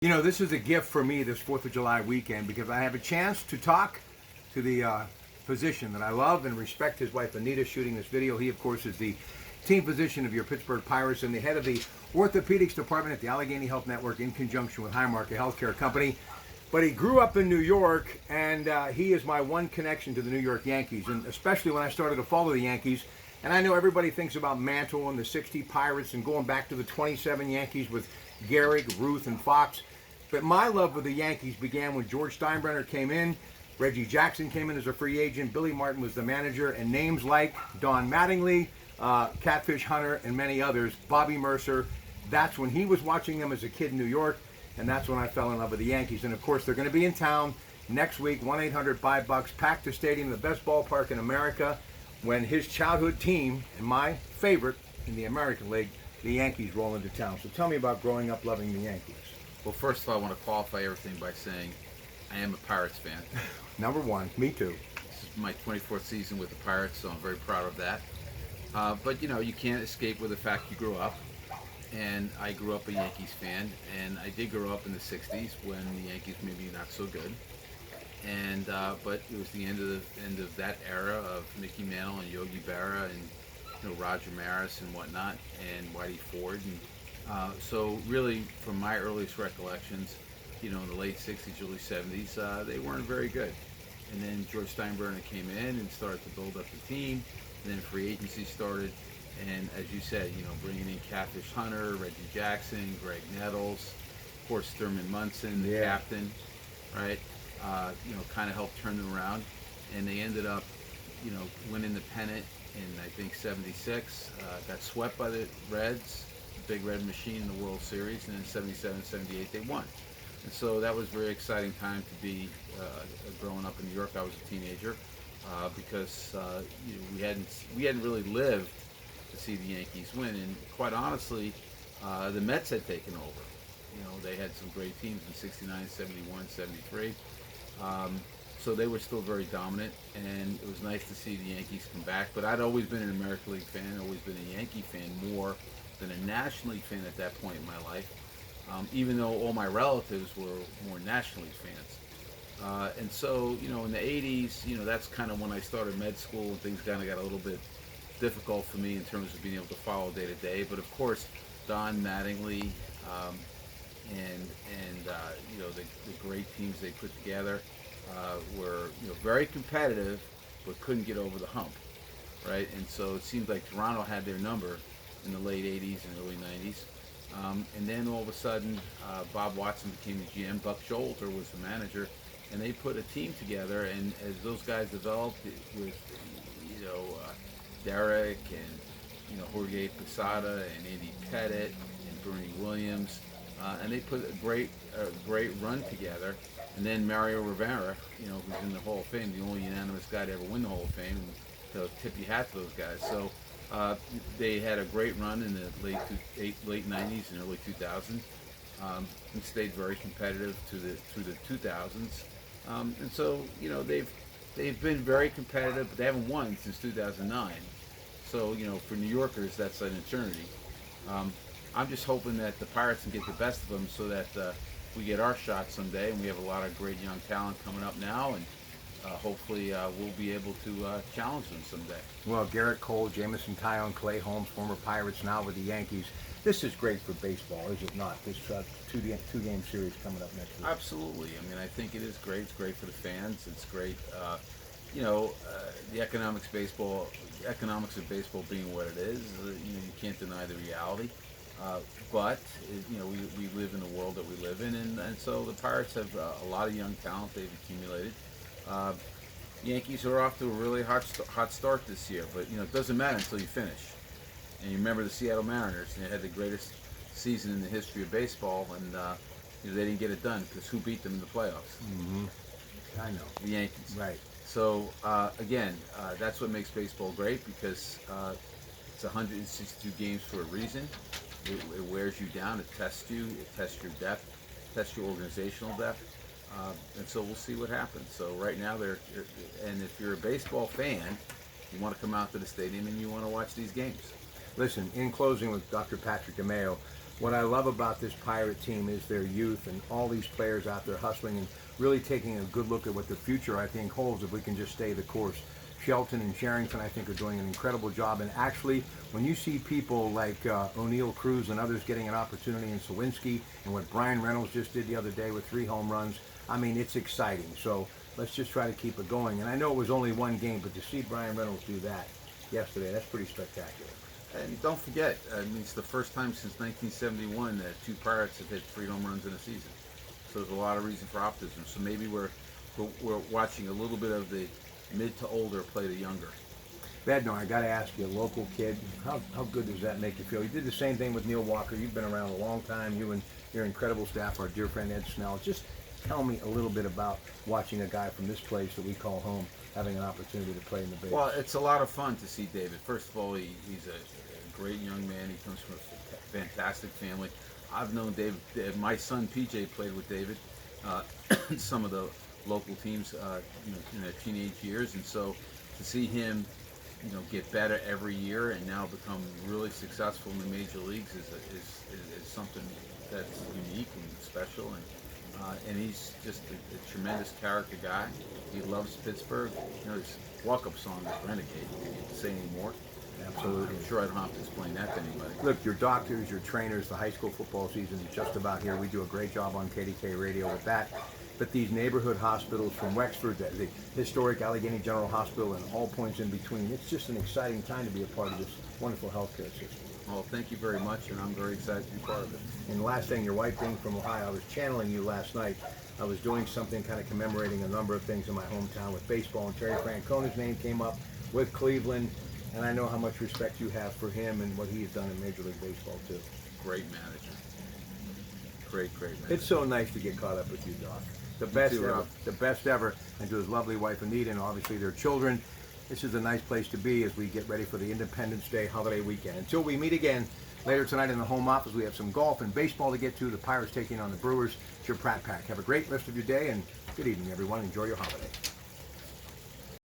You know, this is a gift for me this 4th of July weekend because I have a chance to talk to the physician that I love and respect, his wife Anita, shooting this video. He, of course, is the team physician of your Pittsburgh Pirates and the head of the orthopedics department at the Allegheny Health Network in conjunction with Highmark, a healthcare company. But he grew up in New York, and he is my one connection to the New York Yankees, and especially when I started to follow the Yankees. And I know everybody thinks about Mantle and the 60 Pirates and going back to the 27 Yankees with Gehrig, Ruth, and Fox. But my love of the Yankees began when George Steinbrenner came in, Reggie Jackson came in as a free agent, Billy Martin was the manager, and names like Don Mattingly, Catfish Hunter, and many others, Bobby Mercer. That's when he was watching them as a kid in New York, and that's when I fell in love with the Yankees. And of course, they're going to be in town next week, 1-800-5-BUCKS, pack the stadium, the best ballpark in America, when his childhood team, and my favorite in the American League, the Yankees, roll into town. So tell me about growing up loving the Yankees. Well, first of all, I want to qualify everything by saying I am a Pirates fan. Number one, me too. This is my 24th season with the Pirates, so I'm very proud of that. But, you know, you can't escape with the fact you grew up. And I grew up a Yankees fan, and I did grow up in the 60s when the Yankees maybe not so good. And but it was the end of that era of Mickey Mantle and Yogi Berra and Roger Maris and whatnot, and Whitey Ford. And so really, from my earliest recollections, in the late 60s, early 70s, they weren't very good. And then George Steinbrenner came in and started to build up the team. And then free agency started. And as you said, bringing in Catfish Hunter, Reggie Jackson, Greg Nettles, of course, Thurman Munson, the captain, right? Kind of helped turn them around. And they ended up, winning the pennant in, I think, 76. Got swept by the Reds, the Big Red Machine in the World Series. And in 77, 78, they won. And so that was a very exciting time to be growing up in New York. I was a teenager because we hadn't really lived to see the Yankees win, and quite honestly, the Mets had taken over. They had some great teams in 69, 71, 73. So they were still very dominant, and it was nice to see the Yankees come back. But I'd always been an American League fan, always been a Yankee fan more than a National League fan at that point in my life, even though all my relatives were more National League fans. And so, in the 80s, that's kind of when I started med school, and things kind of got a little bit difficult for me in terms of being able to follow day to day. But of course, Don Mattingly and the great teams they put together were very competitive, but couldn't get over the hump, right? And so it seemed like Toronto had their number in the late 80s and early 90s. And then all of a sudden, Bob Watson became the GM, Buck Showalter was the manager, and they put a team together. And as those guys developed with, Derek and Jorge Posada and Andy Pettit and Bernie Williams, and they put a great run together. And then Mario Rivera, who's in the Hall of Fame, the only unanimous guy to ever win the Hall of Fame. And so tip your hat to those guys. So they had a great run in the late 90s and early 2000s, and stayed very competitive through the 2000s. And so they've been very competitive, but they haven't won since 2009. So, for New Yorkers, that's an eternity. I'm just hoping that the Pirates can get the best of them so that we get our shot someday, and we have a lot of great young talent coming up now, and hopefully we'll be able to challenge them someday. Well, Garrett Cole, Jamison Tyone, Clay Holmes, former Pirates, now with the Yankees. This is great for baseball, is it not? This two-game series coming up next week. Absolutely. I mean, I think it is great. It's great for the fans. It's great. The economics of baseball being what it is, you can't deny the reality. But we live in the world that we live in, and so the Pirates have a lot of young talent they've accumulated. Yankees are off to a really hot start this year, but it doesn't matter until you finish. And you remember the Seattle Mariners, they had the greatest season in the history of baseball, and they didn't get it done because who beat them in the playoffs? Mm-hmm. I know. The Yankees. Right. So again, that's what makes baseball great, because it's 162 games for a reason. It wears you down. It tests you. It tests your depth. Tests your organizational depth. And so we'll see what happens. So right now, and if you're a baseball fan, you want to come out to the stadium and you want to watch these games. Listen, in closing with Dr. Patrick Demeo, What I love about this Pirate team is their youth and all these players out there hustling and really taking a good look at what the future, I think, holds if we can just stay the course. Shelton and Sherrington, I think, are doing an incredible job. And actually, when you see people like O'Neill Cruz and others getting an opportunity in Sawinski and what Brian Reynolds just did the other day with 3 home runs, I mean, it's exciting. So let's just try to keep it going. And I know it was only one game, but to see Brian Reynolds do that yesterday, that's pretty spectacular. And don't forget, I mean, it's the first time since 1971 that 2 Pirates have hit 3 home runs in a season. So there's a lot of reason for optimism. So maybe we're watching a little bit of the mid to older play the younger. Bednar, I got to ask you, a local kid, how good does that make you feel? You did the same thing with Neil Walker. You've been around a long time. You and your incredible staff, our dear friend Ed Snell. Just tell me a little bit about watching a guy from this place that we call home having an opportunity to play in the big. Well, it's a lot of fun to see David. First of all, he's a great young man. He comes from a fantastic family. I've known David. My son PJ played with David. Some of the local teams, in their teenage years, and so to see him, get better every year and now become really successful in the major leagues is something that's unique and special, and he's just a tremendous character guy. He loves Pittsburgh. His walk-up song is Renegade. You can't say anymore. Absolutely. I'm sure I don't have to explain that to anybody. Look, your doctors, your trainers, the high school football season is just about here. We do a great job on KDK Radio with that. But these neighborhood hospitals from Wexford, the historic Allegheny General Hospital, and all points in between, it's just an exciting time to be a part of this wonderful healthcare system. Well, thank you very much, and I'm very excited to be part of it. And the last thing, your wife being from Ohio, I was channeling you last night. I was doing something kind of commemorating a number of things in my hometown with baseball, and Terry Francona's name came up with Cleveland, and I know how much respect you have for him and what he has done in Major League Baseball, too. Great manager. Great manager. It's so nice to get caught up with you, Doc. The best too, ever, Rob. the best ever, and to his lovely wife Anita, and obviously their children. This is a nice place to be as we get ready for the Independence Day holiday weekend. Until we meet again later tonight in the home office, we have some golf and baseball to get to. The Pirates taking on the Brewers. It's your Pratte Pack. Have a great rest of your day, and good evening, everyone. Enjoy your holiday.